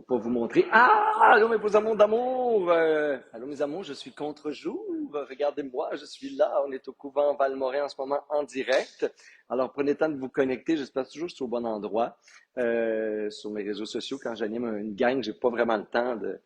pas vous montrer. Ah, allô mes beaux amours d'amour! Allô mes amours, je suis contre-jour. Regardez-moi, je suis là. On est au couvent Valmorin en ce moment en direct. Alors prenez le temps de vous connecter. J'espère toujours que je suis au bon endroit. Sur mes réseaux sociaux, quand j'anime une gang, j'ai pas vraiment le temps de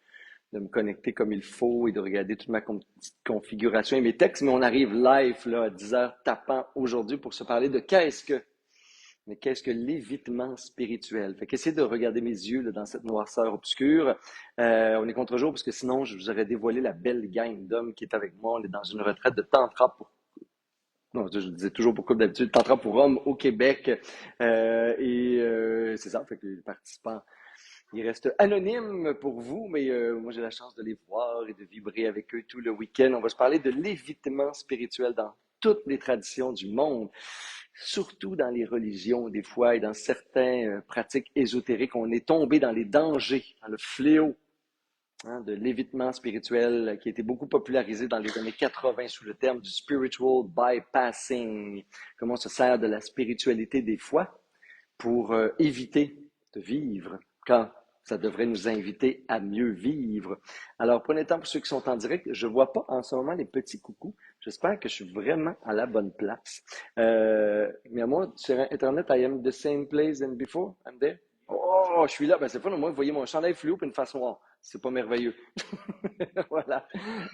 me connecter comme il faut et de regarder toute ma petite configuration et mes textes. Mais on arrive live là, à 10 heures tapant aujourd'hui pour se parler de qu'est-ce que l'évitement spirituel? Fait qu'essayez de regarder mes yeux là, dans cette noirceur obscure. On est contre-jour parce que sinon, je vous aurais dévoilé la belle gang d'hommes qui est avec moi. On est dans une retraite de tantra pour... Non, je disais toujours pour couple d'habitude, tantra pour hommes au Québec. C'est ça, fait que les participants, ils restent anonymes pour vous, mais moi j'ai la chance de les voir et de vibrer avec eux tout le week-end. On va se parler de l'évitement spirituel dans toutes les traditions du monde, surtout dans les religions des fois et dans certaines pratiques ésotériques. On est tombé dans les dangers, dans le fléau de l'évitement spirituel qui a été beaucoup popularisé dans les années 80 sous le terme du spiritual bypassing. Comment on se sert de la spiritualité des fois pour éviter de vivre quand ça devrait nous inviter à mieux vivre. Alors, prenez le temps pour ceux qui sont en direct. Je ne vois pas en ce moment les petits coucous. J'espère que je suis vraiment à la bonne place. Mais moi, sur Internet, I am the same place as before. I'm there. Oh, je suis là. Ben, c'est pas au moins, vous voyez mon chandail fluo et une face noire. C'est pas merveilleux. Voilà.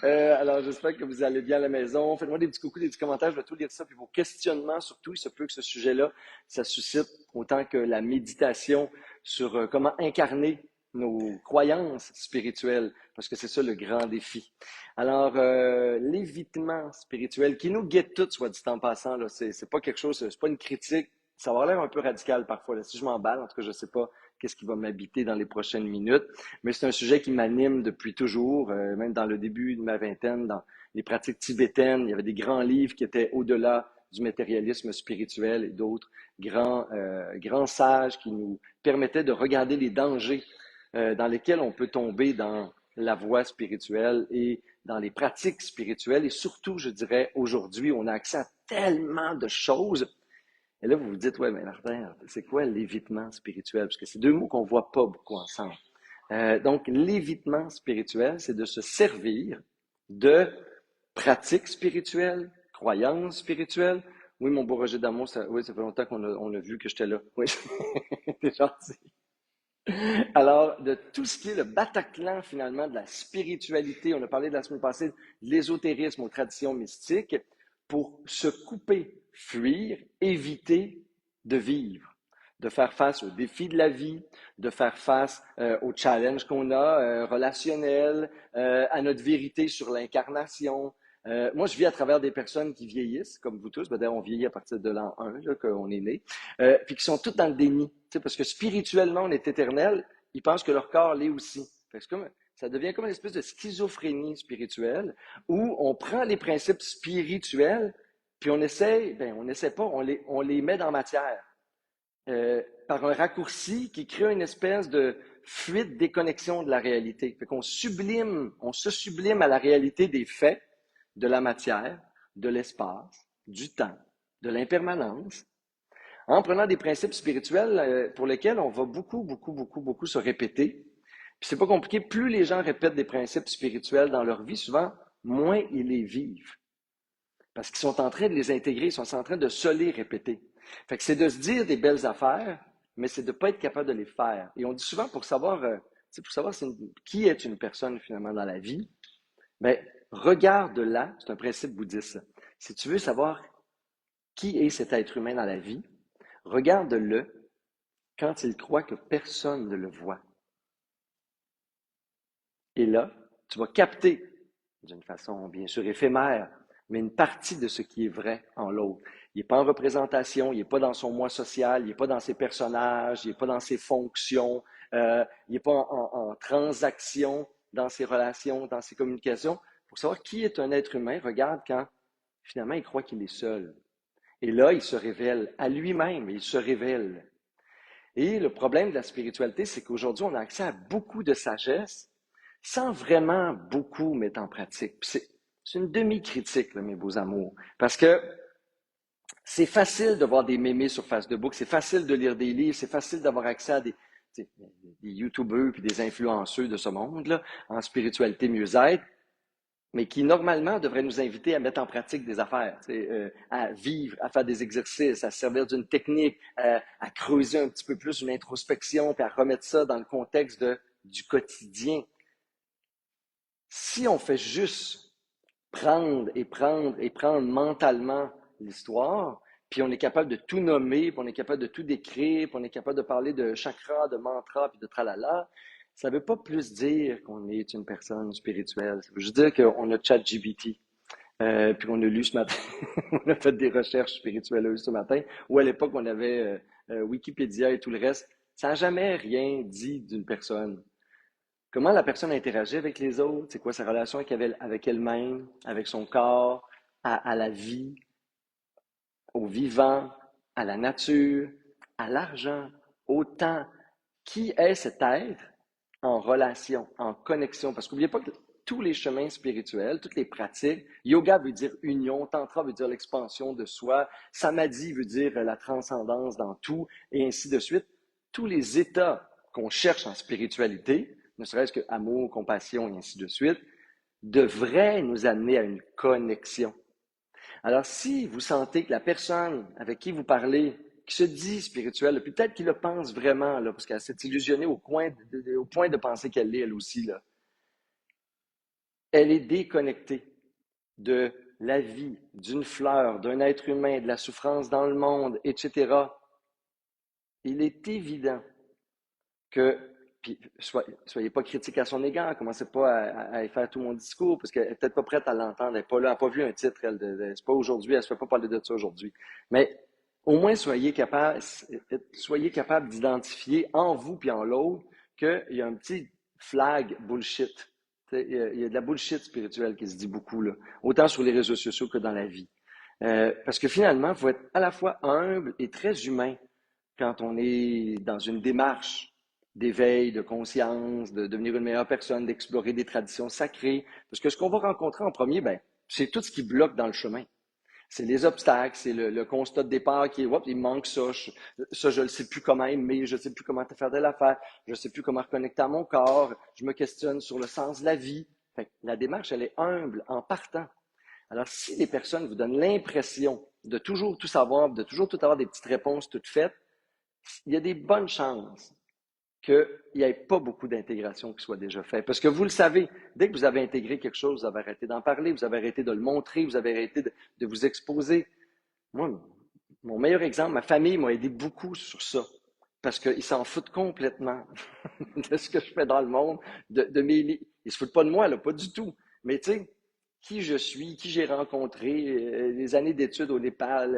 Alors, j'espère que vous allez bien à la maison. Faites-moi des petits coucous, des petits commentaires. Je vais tout lire ça. Puis vos questionnements, surtout, il se peut que ce sujet-là, ça suscite autant que la méditation sur comment incarner nos croyances spirituelles, parce que c'est ça le grand défi. Alors, l'évitement spirituel qui nous guette tous, soit dit en passant, là, c'est pas quelque chose, c'est pas une critique. Ça va avoir l'air un peu radical parfois. Là. Si je m'emballe, en tout cas, je sais pas qu'est-ce qui va m'habiter dans les prochaines minutes. Mais c'est un sujet qui m'anime depuis toujours, même dans le début de ma vingtaine, dans les pratiques tibétaines. Il y avait des grands livres qui étaient au-delà du matérialisme spirituel et d'autres grands sages qui nous permettaient de regarder les dangers dans lesquels on peut tomber dans la voie spirituelle et dans les pratiques spirituelles. Et surtout, je dirais, aujourd'hui, on a accès à tellement de choses. Et là, vous vous dites, ouais, mais Martin, c'est quoi l'évitement spirituel? Parce que c'est deux mots qu'on ne voit pas beaucoup ensemble. Donc, l'évitement spirituel, c'est de se servir de pratiques spirituelles, croyances spirituelles. Oui, mon beau Roger d'amour, oui, ça fait longtemps qu'on a vu que j'étais là. Oui, t'es gentil. Alors, de tout ce qui est le Bataclan, finalement, de la spiritualité, on a parlé de la semaine passée de l'ésotérisme aux traditions mystiques, pour se couper, fuir, éviter de vivre, de faire face aux défis de la vie, de faire face aux challenges qu'on a, relationnels, à notre vérité sur l'incarnation. Moi, je vis à travers des personnes qui vieillissent, comme vous tous. D'ailleurs, on vieillit à partir de l'an 1, là, qu'on est né, puis qui sont toutes dans le déni. Parce que spirituellement, on est éternel. Ils pensent que leur corps l'est aussi. Ça devient comme une espèce de schizophrénie spirituelle où on prend les principes spirituels, puis on essaie pas, on les met dans matière par un raccourci qui crée une espèce de fuite déconnexion de la réalité. Fait qu'on on se sublime à la réalité des faits, de la matière, de l'espace, du temps, de l'impermanence, en prenant des principes spirituels pour lesquels on va beaucoup se répéter. Puis c'est pas compliqué, plus les gens répètent des principes spirituels dans leur vie, souvent, moins ils les vivent. Parce qu'ils sont en train de les intégrer, ils sont en train de se les répéter. Fait que c'est de se dire des belles affaires, mais c'est de ne pas être capable de les faire. Et on dit souvent pour savoir qui est une personne finalement dans la vie, ben, regarde-la, c'est un principe bouddhiste. Si tu veux savoir qui est cet être humain dans la vie, regarde-le quand il croit que personne ne le voit. Et là, tu vas capter, d'une façon bien sûr éphémère, mais une partie de ce qui est vrai en l'autre. Il n'est pas en représentation, il n'est pas dans son moi social, il n'est pas dans ses personnages, il n'est pas dans ses fonctions, il n'est pas en transaction dans ses relations, dans ses communications. Pour savoir qui est un être humain, regarde quand finalement il croit qu'il est seul. Et là, il se révèle à lui-même, il se révèle. Et le problème de la spiritualité, c'est qu'aujourd'hui, on a accès à beaucoup de sagesse sans vraiment beaucoup mettre en pratique. C'est une demi-critique, là, mes beaux amours, parce que c'est facile de voir des mémés sur Facebook, c'est facile de lire des livres, c'est facile d'avoir accès à des sais, des YouTubeurs puis des influenceurs de ce monde-là, en spiritualité mieux-être, mais qui normalement devraient nous inviter à mettre en pratique des affaires, à vivre, à faire des exercices, à se servir d'une technique, à creuser un petit peu plus une introspection, puis à remettre ça dans le contexte du quotidien. Si on fait juste prendre et prendre et prendre mentalement l'histoire, puis on est capable de tout nommer, puis on est capable de tout décrire, puis on est capable de parler de chakra, de mantra, puis de tralala, ça ne veut pas plus dire qu'on est une personne spirituelle. Ça veut juste dire qu'on a ChatGPT, puis on a lu ce matin, on a fait des recherches spirituelles ce matin, ou à l'époque on avait Wikipédia et tout le reste. Ça n'a jamais rien dit d'une personne. Comment la personne interagit avec les autres, c'est quoi sa relation avec elle-même, avec son corps, à la vie, au vivant, à la nature, à l'argent, au temps. Qui est cet être en relation, en connexion? Parce qu'oubliez pas que tous les chemins spirituels, toutes les pratiques, yoga veut dire union, tantra veut dire l'expansion de soi, samadhi veut dire la transcendance dans tout, et ainsi de suite. Tous les états qu'on cherche en spiritualité, ne serait-ce que amour, compassion, et ainsi de suite, devraient nous amener à une connexion. Alors, si vous sentez que la personne avec qui vous parlez, qui se dit spirituelle, peut-être qu'il le pense vraiment, là, parce qu'elle s'est illusionnée au point de penser qu'elle l'est, elle aussi, là, elle est déconnectée de la vie, d'une fleur, d'un être humain, de la souffrance dans le monde, etc. Il est évident que, puis soyez pas critique à son égard, commencez pas à y faire tout mon discours, parce qu'elle n'est peut-être pas prête à l'entendre, elle n'est pas là, elle n'a pas vu un titre, c'est pas aujourd'hui, elle ne se fait pas parler de ça aujourd'hui. Mais au moins soyez capable d'identifier en vous puis en l'autre qu'il y a un petit flag bullshit. Il y a de la bullshit spirituelle qui se dit beaucoup, là, autant sur les réseaux sociaux que dans la vie. Parce que finalement, il faut être à la fois humble et très humain quand on est dans une démarche d'éveil, de conscience, de devenir une meilleure personne, d'explorer des traditions sacrées. Parce que ce qu'on va rencontrer en premier, ben, c'est tout ce qui bloque dans le chemin. C'est les obstacles, c'est le constat de départ qui est, oups, il manque ça, je ne sais plus comment aimer, je ne sais plus comment faire de l'affaire, je ne sais plus comment reconnecter à mon corps, je me questionne sur le sens de la vie. Fait, la démarche, elle est humble en partant. Alors, si les personnes vous donnent l'impression de toujours tout savoir, de toujours tout avoir des petites réponses toutes faites, il y a des bonnes chances qu'il n'y ait pas beaucoup d'intégration qui soit déjà faite. Parce que vous le savez, dès que vous avez intégré quelque chose, vous avez arrêté d'en parler, vous avez arrêté de le montrer, vous avez arrêté de vous exposer. Moi, mon meilleur exemple, ma famille m'a aidé beaucoup sur ça. Parce qu'ils s'en foutent complètement de ce que je fais dans le monde, de mes... Ils ne se foutent pas de moi, là, pas du tout. Mais tu sais, qui je suis, qui j'ai rencontré, les années d'études au Népal,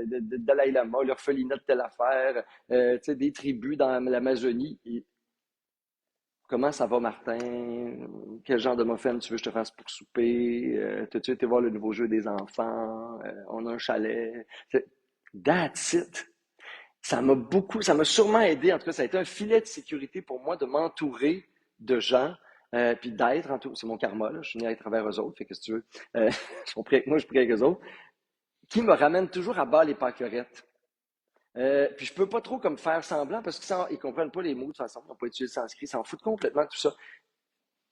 de Dalai Lama, l'orphelinat de telle affaire, des tribus dans l'Amazonie. Comment ça va, Martin? Quel genre de muffin tu veux que je te fasse pour souper? T'as-tu été voir le nouveau jeu des enfants? On a un chalet. That's it. Ça m'a sûrement aidé. En tout cas, ça a été un filet de sécurité pour moi de m'entourer de gens, puis d'être c'est mon karma, là. Je suis né à travers eux autres, fait que si tu veux, moi, je prie avec eux autres, qui me ramènent toujours à bas les pâquerettes. Puis je peux pas trop comme faire semblant parce qu'ils comprennent pas les mots de toute façon, ils n'ont pas étudié le sanskrit, ils s'en foutent complètement de tout ça.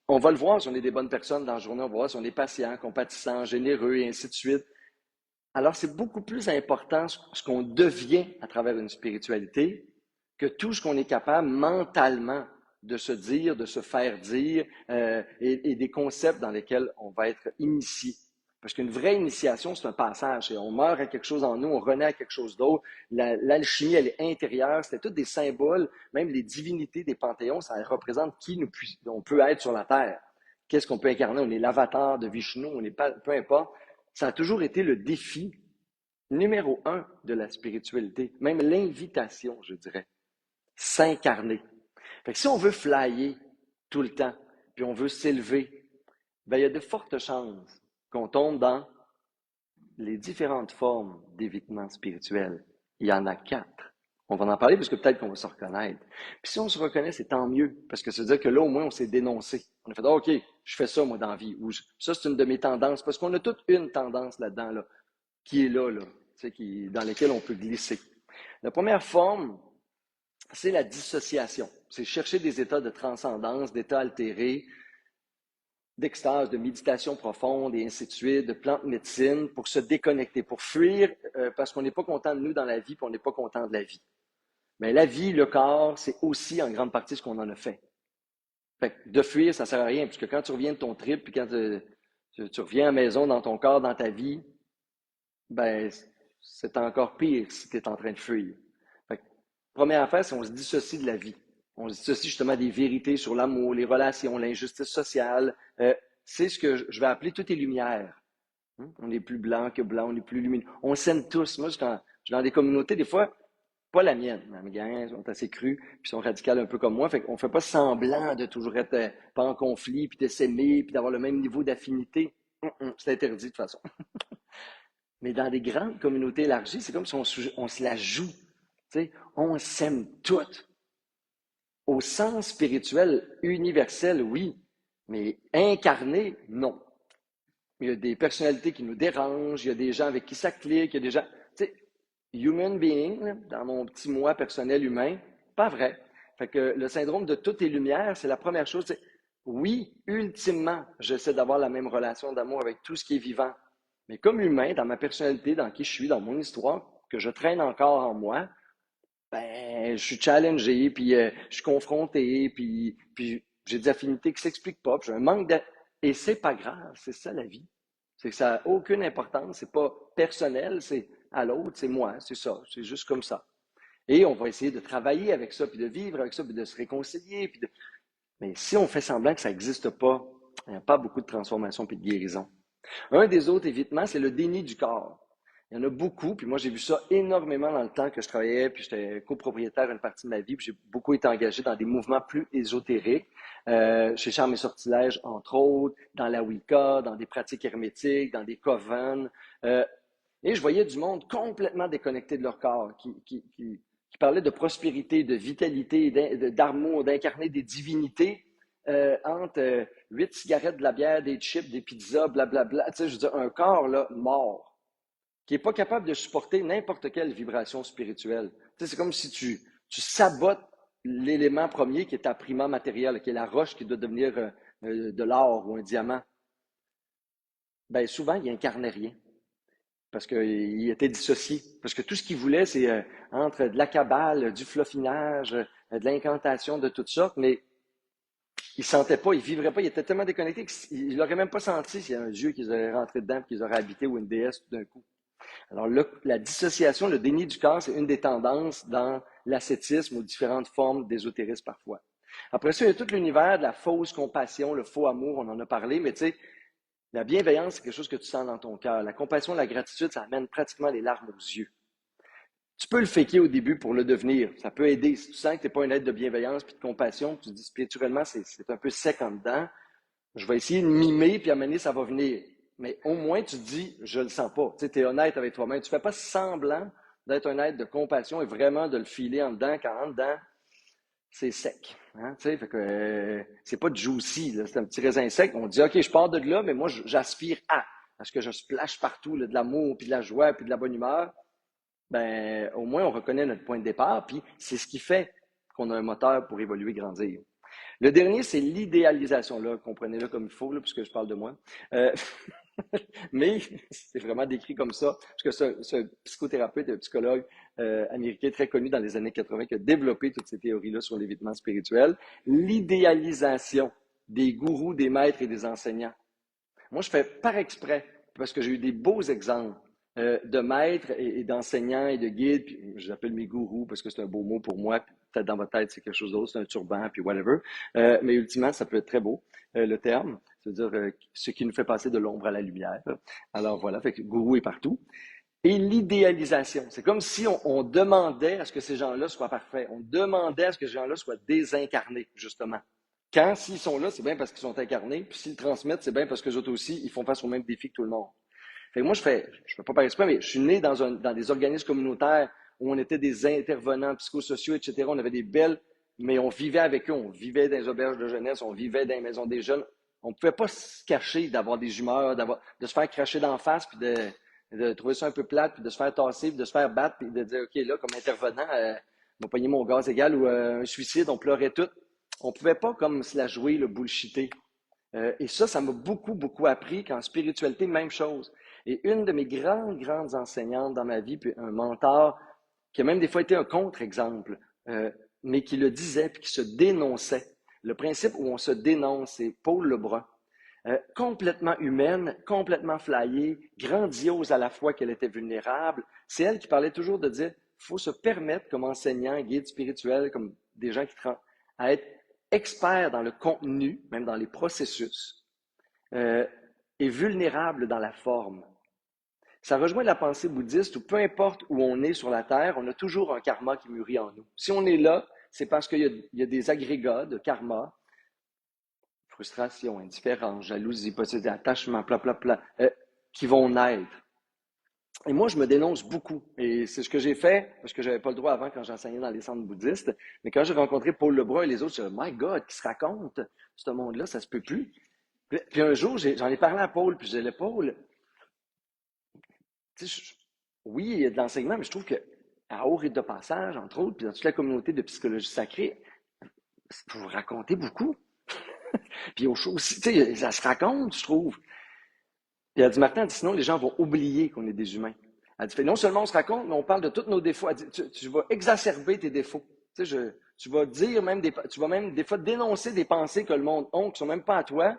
On va le voir si on est des bonnes personnes dans la journée, on va voir si on est patient, compatissant, généreux et ainsi de suite. Alors, c'est beaucoup plus important ce qu'on devient à travers une spiritualité que tout ce qu'on est capable mentalement de se dire, de se faire dire, et des concepts dans lesquels on va être initié. Parce qu'une vraie initiation, c'est un passage. On meurt à quelque chose en nous, on renaît à quelque chose d'autre. L'alchimie, elle est intérieure. C'était tous des symboles. Même les divinités des panthéons, ça représente qui on peut être sur la Terre. Qu'est-ce qu'on peut incarner? On est l'avatar de Vishnu, on n'est pas, peu importe. Ça a toujours été le défi numéro un de la spiritualité, même l'invitation, je dirais, s'incarner. Fait que si on veut flyer tout le temps, puis on veut s'élever, ben, il y a de fortes chances qu'on tombe dans les différentes formes d'évitement spirituel. Il y en a 4. On va en parler parce que peut-être qu'on va se reconnaître. Puis si on se reconnaît, c'est tant mieux, parce que ça veut dire que là, au moins, on s'est dénoncé. On a fait, OK, je fais ça, moi, dans la vie. Ou ça, c'est une de mes tendances, parce qu'on a toute une tendance là-dedans, là, qui est là, dans lesquelles on peut glisser. La première forme, c'est la dissociation. C'est chercher des états de transcendance, d'états altérés, d'extase, de méditation profonde et ainsi de suite, de plantes médecine pour se déconnecter, pour fuir parce qu'on n'est pas content de nous dans la vie, puis on n'est pas content de la vie. Mais la vie, le corps, c'est aussi en grande partie ce qu'on en a fait. Fait que de fuir, ça ne sert à rien, puisque quand tu reviens de ton trip, puis quand tu reviens à la maison, dans ton corps, dans ta vie, ben, c'est encore pire si tu es en train de fuir. Fait que, première affaire, c'est qu'on se dissocie de la vie. On se dissocie justement des vérités sur l'amour, les relations, l'injustice sociale. C'est ce que je vais appeler toutes les lumières. On est plus blanc que blanc, on est plus lumineux. On s'aime tous. Moi, je suis dans des communautés, des fois, pas la mienne. Mes gang sont assez crus, puis sont radicales un peu comme moi. Fait qu'on fait pas semblant de toujours être pas en conflit, puis de s'aimer, puis d'avoir le même niveau d'affinité. C'est interdit de toute façon. Mais dans des grandes communautés élargies, c'est comme si on se la joue. T'sais, on s'aime toutes. Au sens spirituel universel, oui, mais incarné, non. Il y a des personnalités qui nous dérangent, il y a des gens avec qui ça clique, il y a des gens. Tu sais, human being, dans mon petit moi personnel humain, pas vrai. Fait que le syndrome de toutes les lumières, c'est la première chose. Oui, ultimement, j'essaie d'avoir la même relation d'amour avec tout ce qui est vivant. Mais comme humain, dans ma personnalité, dans qui je suis, dans mon histoire, que je traîne encore en moi, ben, je suis challengé, puis je suis confronté, puis j'ai des affinités qui ne s'expliquent pas, puis j'ai un manque de... Et c'est pas grave, c'est ça la vie. C'est que ça n'a aucune importance, c'est pas personnel, c'est à l'autre, c'est moi, c'est ça, c'est juste comme ça. Et on va essayer de travailler avec ça, puis de vivre avec ça, puis de se réconcilier, puis de... Mais si on fait semblant que ça n'existe pas, il n'y a pas beaucoup de transformation puis de guérison. Un des autres évitements, c'est le déni du corps. Il y en a beaucoup, puis moi j'ai vu ça énormément dans le temps que je travaillais, puis j'étais copropriétaire une partie de ma vie, puis j'ai beaucoup été engagé dans des mouvements plus ésotériques, chez Charmes et Sortilèges, entre autres, dans la Wicca, dans des pratiques hermétiques, dans des covens. Et je voyais du monde complètement déconnecté de leur corps, qui parlait de prospérité, de vitalité, d'amour, d'incarner des divinités entre 8 cigarettes, de la bière, des chips, des pizzas, blablabla. Tu sais, je veux dire, un corps là, mort, qui n'est pas capable de supporter n'importe quelle vibration spirituelle. Tu sais, c'est comme si tu sabotes l'élément premier qui est ta prima matérielle, qui est la roche qui doit devenir de l'or ou un diamant. Ben souvent, il incarnait rien parce qu'il était dissocié. Parce que tout ce qu'il voulait, c'est entre de la cabale, du fluffinage, de l'incantation de toutes sortes, mais il ne sentait pas, il ne vivrait pas, il était tellement déconnecté qu'il n'aurait même pas senti s'il y a un dieu qui aurait rentré dedans et qu'ils auraient habité ou une déesse tout d'un coup. Alors, la dissociation, le déni du corps, c'est une des tendances dans l'ascétisme ou différentes formes d'ésotérisme parfois. Après ça, il y a tout l'univers de la fausse compassion, le faux amour, on en a parlé, mais tu sais, la bienveillance, c'est quelque chose que tu sens dans ton cœur. La compassion, la gratitude, ça amène pratiquement les larmes aux yeux. Tu peux le faker au début pour le devenir. Ça peut aider. Si tu sens que tu n'es pas un être de bienveillance puis de compassion, tu te dis spirituellement, c'est un peu sec en dedans, je vais essayer de mimer, puis à un moment donné, ça va venir. Mais au moins, tu te dis, je le sens pas. Tu sais, es honnête avec toi-même. Tu fais pas semblant d'être un être de compassion et vraiment de le filer en dedans, quand en dedans, c'est sec. Hein? Tu sais, fait que c'est pas de juicy, là, c'est un petit raisin sec. On dit, OK, je pars de là, mais moi, j'aspire à ce que je splash partout là, de l'amour, puis de la joie, puis de la bonne humeur. Ben, au moins, on reconnaît notre point de départ, puis c'est ce qui fait qu'on a un moteur pour évoluer, grandir. Le dernier, c'est l'idéalisation. Là, comprenez-le comme il faut, là, puisque je parle de moi. Euh, mais c'est vraiment décrit comme ça, parce que ce psychothérapeute, un psychologue américain très connu dans les années 80 qui a développé toutes ces théories-là sur l'évitement spirituel. L'idéalisation des gourous, des maîtres et des enseignants. Moi, je fais par exprès, parce que j'ai eu des beaux exemples de maîtres et d'enseignants et de guides, puis je les appelle mes gourous parce que c'est un beau mot pour moi, peut-être dans votre tête c'est quelque chose d'autre, c'est un turban, puis whatever. Mais ultimement, ça peut être très beau, le terme, c'est-à-dire ce qui nous fait passer de l'ombre à la lumière. Alors voilà, fait que gourou est partout. Et l'idéalisation, c'est comme si on demandait à ce que ces gens-là soient parfaits, on demandait à ce que ces gens-là soient désincarnés, justement. Quand s'ils sont là, c'est bien parce qu'ils sont incarnés, puis s'ils transmettent, c'est bien parce que eux aussi, ils font face au même défi que tout le monde. Fait que moi, je fais pas par exprès, mais je suis né dans des organismes communautaires où on était des intervenants psychosociaux, etc. On avait des belles, mais on vivait avec eux, on vivait dans les auberges de jeunesse, on vivait dans les maisons des jeunes. On ne pouvait pas se cacher d'avoir des humeurs, de se faire cracher d'en face, puis de trouver ça un peu plate, puis de se faire tasser, puis de se faire battre, puis de dire, OK, là, comme intervenant, m'a pogné mon gaz égal ou un suicide, on pleurait tout. On pouvait pas comme se la jouer, le bullshiter. Et ça m'a beaucoup, beaucoup appris qu'en spiritualité, même chose. Et une de mes grandes, grandes enseignantes dans ma vie, puis un mentor, qui a même des fois été un contre-exemple, mais qui le disait, puis qui se dénonçait. Le principe où on se dénonce, c'est Paul Lebrun. Complètement humaine, complètement flyée, grandiose à la fois qu'elle était vulnérable. C'est elle qui parlait toujours de dire, il faut se permettre comme enseignant, guide spirituel, comme des gens qui à être expert dans le contenu, même dans les processus, euh, et vulnérable dans la forme. Ça rejoint la pensée bouddhiste où peu importe où on est sur la Terre, on a toujours un karma qui mûrit en nous. Si on est là, c'est parce qu'il y a des agrégats de karma, frustration, indifférence, jalousie, possibilité d'attachement, qui vont naître. Et moi, je me dénonce beaucoup. Et c'est ce que j'ai fait, parce que je n'avais pas le droit avant quand j'enseignais dans les centres bouddhistes. Mais quand j'ai rencontré Paul Lebrun et les autres, je me suis dit, My God, qui se raconte? Ce monde-là, ça se peut plus. Puis un jour, j'en ai parlé à Paul, puis j'ai dit, Paul, tu sais, oui, il y a de l'enseignement, mais je trouve que à haut rite de passage, entre autres, puis dans toute la communauté de psychologie sacrée, vous racontez beaucoup. Puis au show aussi, tu sais, ça se raconte, je trouve. Puis elle dit, Martin, sinon les gens vont oublier qu'on est des humains. Elle dit, non seulement on se raconte, mais on parle de tous nos défauts. Elle dit, tu vas exacerber tes défauts. Tu sais, tu vas dire même tu vas même des fois dénoncer des pensées que le monde a, qui sont même pas à toi.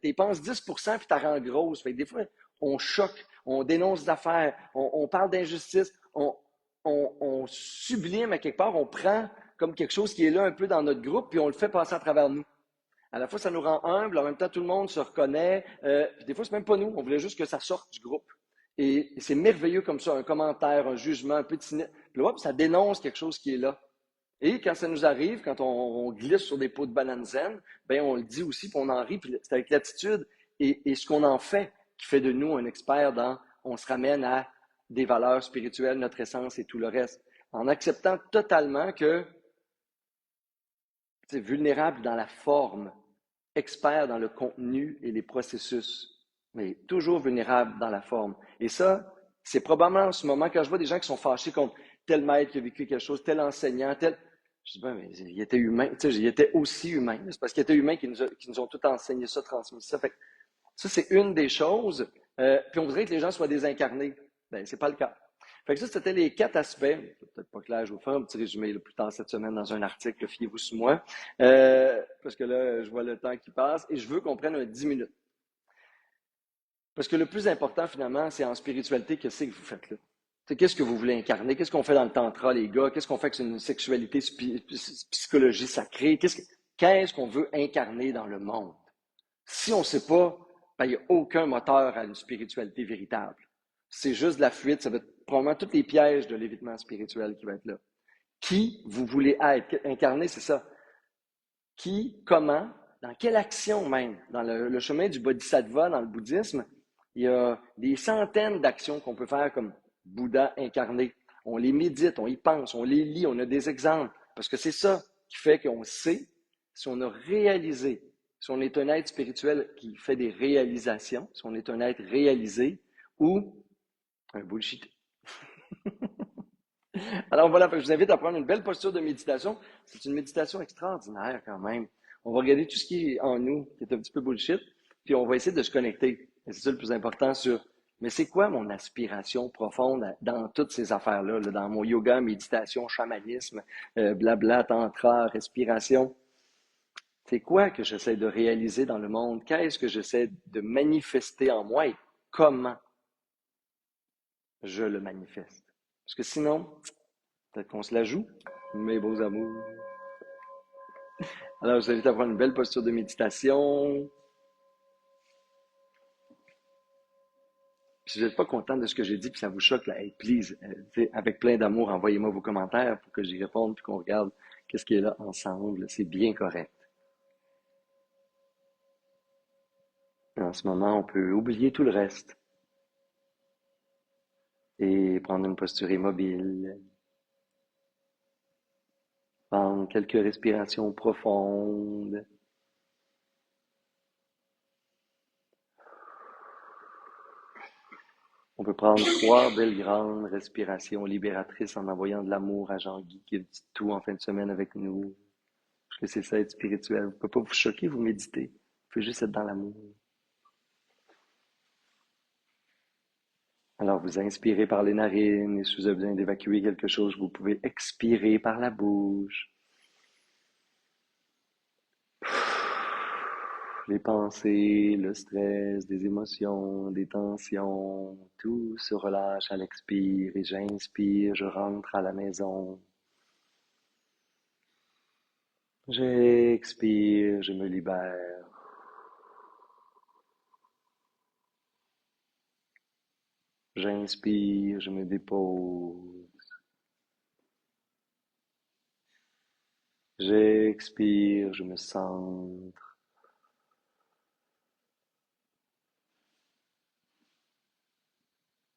Tu penses 10% puis tu rends grosse. Fait que des fois, on choque, on dénonce des affaires, on parle d'injustice, on sublime à quelque part, on prend comme quelque chose qui est là un peu dans notre groupe, puis on le fait passer à travers nous. À la fois, ça nous rend humbles, en même temps, tout le monde se reconnaît. Puis des fois, c'est même pas nous. On voulait juste que ça sorte du groupe. Et c'est merveilleux comme ça, un commentaire, un jugement, un petit... Puis là, ça dénonce quelque chose qui est là. Et quand ça nous arrive, quand on glisse sur des pots de banane zen, ben on le dit aussi, puis on en rit, puis c'est avec l'attitude et ce qu'on en fait qui fait de nous un expert dans, on se ramène à des valeurs spirituelles, notre essence et tout le reste. En acceptant totalement que c'est vulnérable dans la forme, expert dans le contenu et les processus, mais toujours vulnérable dans la forme. Et ça, c'est probablement en ce moment, quand je vois des gens qui sont fâchés contre tel maître qui a vécu quelque chose, tel enseignant, tel... Je dis, ben, mais il était humain, tu sais, il était aussi humain. C'est parce qu'il était humain qui nous ont tout enseigné ça, transmis ça. Fait que ça, c'est une des choses. Puis on voudrait que les gens soient désincarnés. Ben, c'est pas le cas. Fait que ça, c'était les 4 aspects. C'est peut-être pas clair, je vais vous faire un petit résumé plus tard cette semaine dans un article, fiez-vous sur moi. Parce que là, je vois le temps qui passe et je veux qu'on prenne un 10 minutes. Parce que le plus important, finalement, c'est en spiritualité, qu'est-ce que vous faites là? Qu'est-ce que vous voulez incarner? Qu'est-ce qu'on fait dans le tantra, les gars? Qu'est-ce qu'on fait avec une sexualité, psychologie sacrée? Qu'est-ce qu'on veut incarner dans le monde? Si on ne sait pas, ben, il n'y a aucun moteur à une spiritualité véritable. C'est juste de la fuite, ça va être probablement tous les pièges de l'évitement spirituel qui va être là. Qui vous voulez être? Incarner, c'est ça. Qui, comment, dans quelle action même? Dans le chemin du bodhisattva, dans le bouddhisme, il y a des centaines d'actions qu'on peut faire comme Bouddha incarné. On les médite, on y pense, on les lit, on a des exemples. Parce que c'est ça qui fait qu'on sait si on a réalisé, si on est un être spirituel qui fait des réalisations, si on est un être réalisé ou un bullshit. Alors voilà, je vous invite à prendre une belle posture de méditation. C'est une méditation extraordinaire quand même. On va regarder tout ce qui est en nous, qui est un petit peu bullshit, puis on va essayer de se connecter. Et c'est ça le plus important sur, mais c'est quoi mon aspiration profonde dans toutes ces affaires-là, là, dans mon yoga, méditation, chamanisme, blabla, tantra, respiration. C'est quoi que j'essaie de réaliser dans le monde? Qu'est-ce que j'essaie de manifester en moi et comment je le manifeste? Parce que sinon, peut-être qu'on se la joue, mes beaux amours. Alors, je vous invite à prendre une belle posture de méditation. Si vous n'êtes pas content de ce que j'ai dit, puis ça vous choque, là, hey, please, avec plein d'amour, envoyez-moi vos commentaires pour que j'y réponde, puis qu'on regarde qu'est-ce qui est là ensemble. C'est bien correct. En ce moment, on peut oublier tout le reste et prendre une posture immobile, prendre quelques respirations profondes. On peut prendre trois belles grandes respirations libératrices en envoyant de l'amour à Jean-Guy qui a dit tout en fin de semaine avec nous. Parce que c'est ça être spirituel. Vous ne pouvez pas vous choquer, vous méditez. Vous pouvez juste être dans l'amour. Alors vous inspirez par les narines et si vous avez besoin d'évacuer quelque chose, vous pouvez expirer par la bouche. Les pensées, le stress, des émotions, des tensions, tout se relâche à l'expire et j'inspire, je rentre à la maison. J'expire, je me libère. J'inspire, je me dépose. J'expire, je me centre.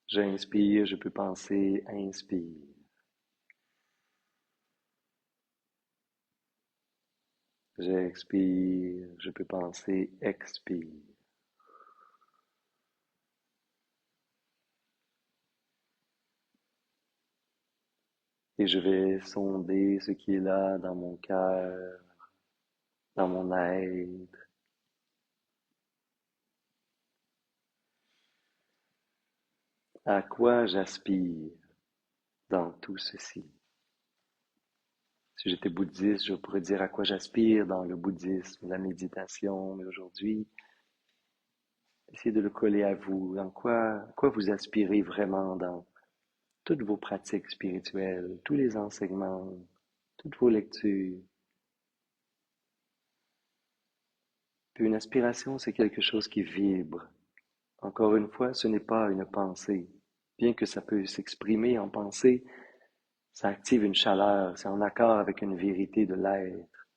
J'inspire, je peux penser, inspire. J'expire, je peux penser, expire. Et je vais sonder ce qui est là dans mon cœur, dans mon être. À quoi j'aspire dans tout ceci? Si j'étais bouddhiste, je pourrais dire à quoi j'aspire dans le bouddhisme, la méditation, mais aujourd'hui, essayez de le coller à vous. À quoi vous aspirez vraiment dans toutes vos pratiques spirituelles, tous les enseignements, toutes vos lectures. Puis une aspiration, c'est quelque chose qui vibre. Encore une fois, ce n'est pas une pensée. Bien que ça peut s'exprimer en pensée, ça active une chaleur, c'est en accord avec une vérité de l'être.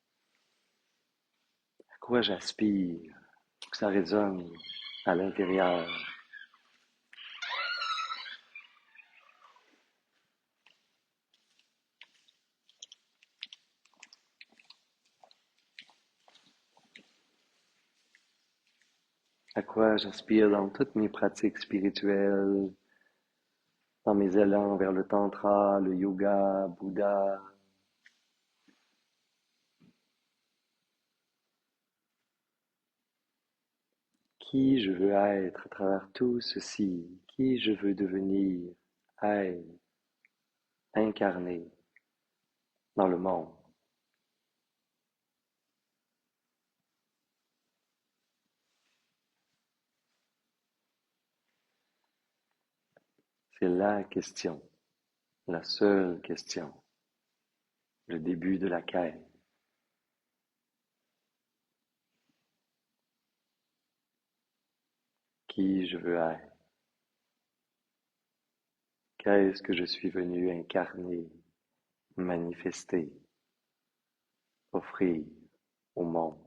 À quoi j'aspire? Que ça résonne à l'intérieur. À quoi j'aspire dans toutes mes pratiques spirituelles, dans mes élans vers le tantra, le yoga, Bouddha. Qui je veux être à travers tout ceci, qui je veux devenir, être, incarné dans le monde. C'est la question, la seule question, le début de la quête. Qui je veux être? Qu'est-ce que je suis venu incarner, manifester, offrir au monde?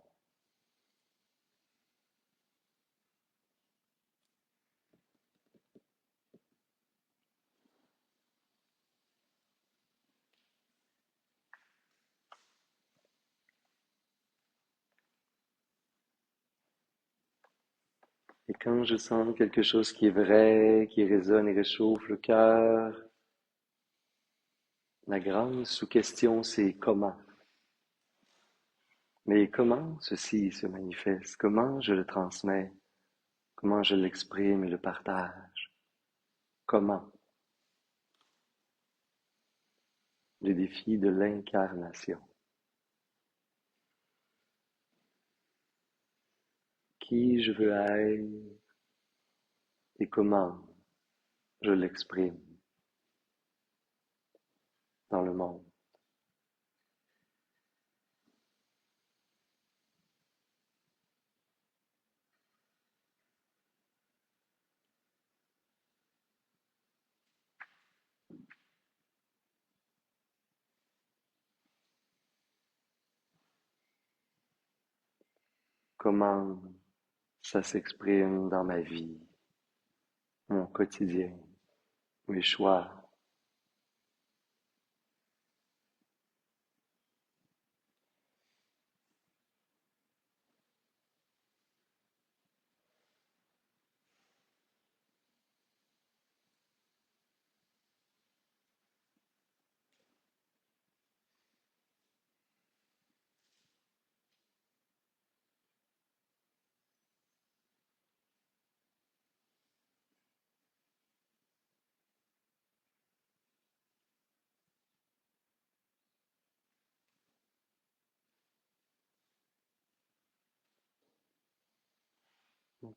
Et quand je sens quelque chose qui est vrai, qui résonne et réchauffe le cœur, la grande sous-question, c'est comment. Mais comment ceci se manifeste? Comment je le transmets? Comment je l'exprime et le partage? Comment? Le défi de l'incarnation. Qui je veux être et comment je l'exprime dans le monde. Comment ça s'exprime dans ma vie, mon quotidien, mes choix.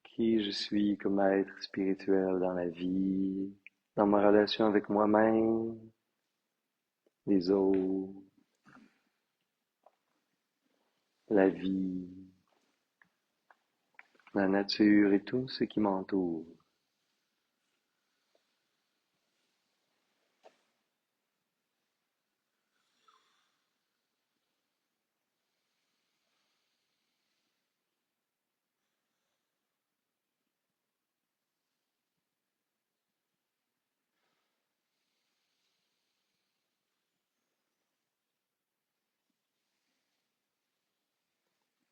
Qui je suis comme être spirituel dans la vie, dans ma relation avec moi-même, les autres, la vie, la nature et tout ce qui m'entoure.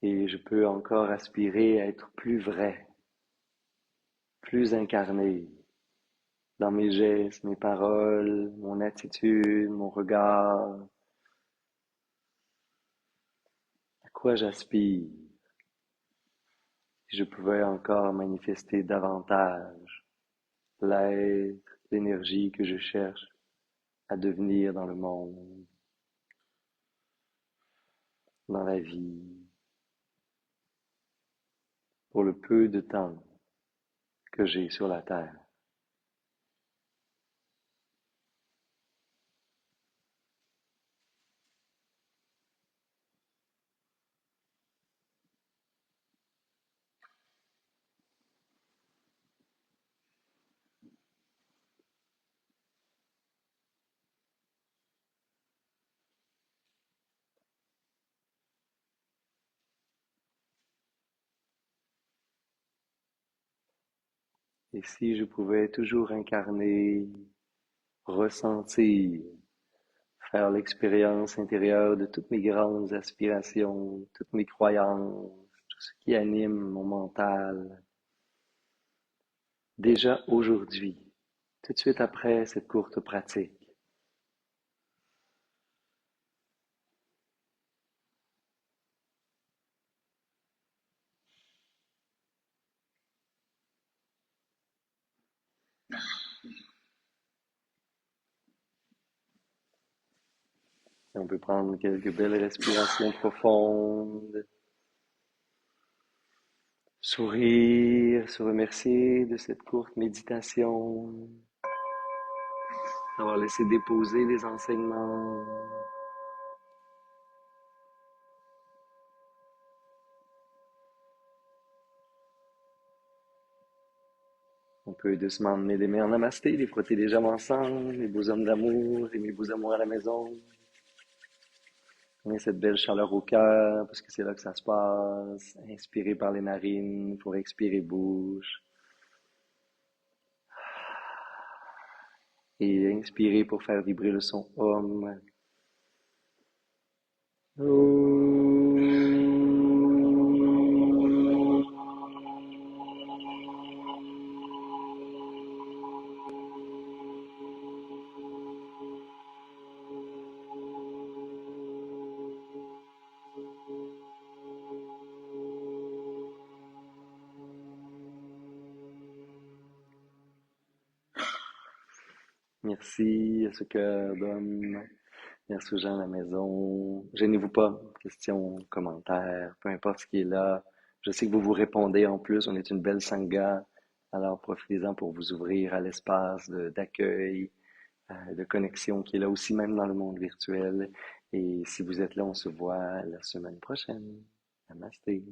Et je peux encore aspirer à être plus vrai, plus incarné dans mes gestes, mes paroles, mon attitude, mon regard, à quoi j'aspire. Si je pouvais encore manifester davantage l'être, l'énergie que je cherche à devenir dans le monde, dans la vie, pour le peu de temps que j'ai sur la terre. Et si je pouvais toujours incarner, ressentir, faire l'expérience intérieure de toutes mes grandes aspirations, toutes mes croyances, tout ce qui anime mon mental, déjà aujourd'hui, tout de suite après cette courte pratique. On peut prendre quelques belles respirations profondes, sourire, se remercier de cette courte méditation, d'avoir laissé déposer les enseignements. On peut doucement emmener les mains en namasté, les frotter légèrement ensemble, les beaux hommes d'amour et mes beaux amours à la maison. On a cette belle chaleur au cœur, parce que c'est là que ça se passe. Inspirer par les narines, pour expirer bouche. Et inspirer pour faire vibrer le son Om. Merci à ce cœur d'homme. Merci aux gens à la maison. Gênez-vous pas. Questions, commentaires, peu importe ce qui est là. Je sais que vous vous répondez en plus. On est une belle sangha. Alors profitez-en pour vous ouvrir à l'espace d'accueil, de connexion qui est là aussi même dans le monde virtuel. Et si vous êtes là, on se voit la semaine prochaine. Namasté.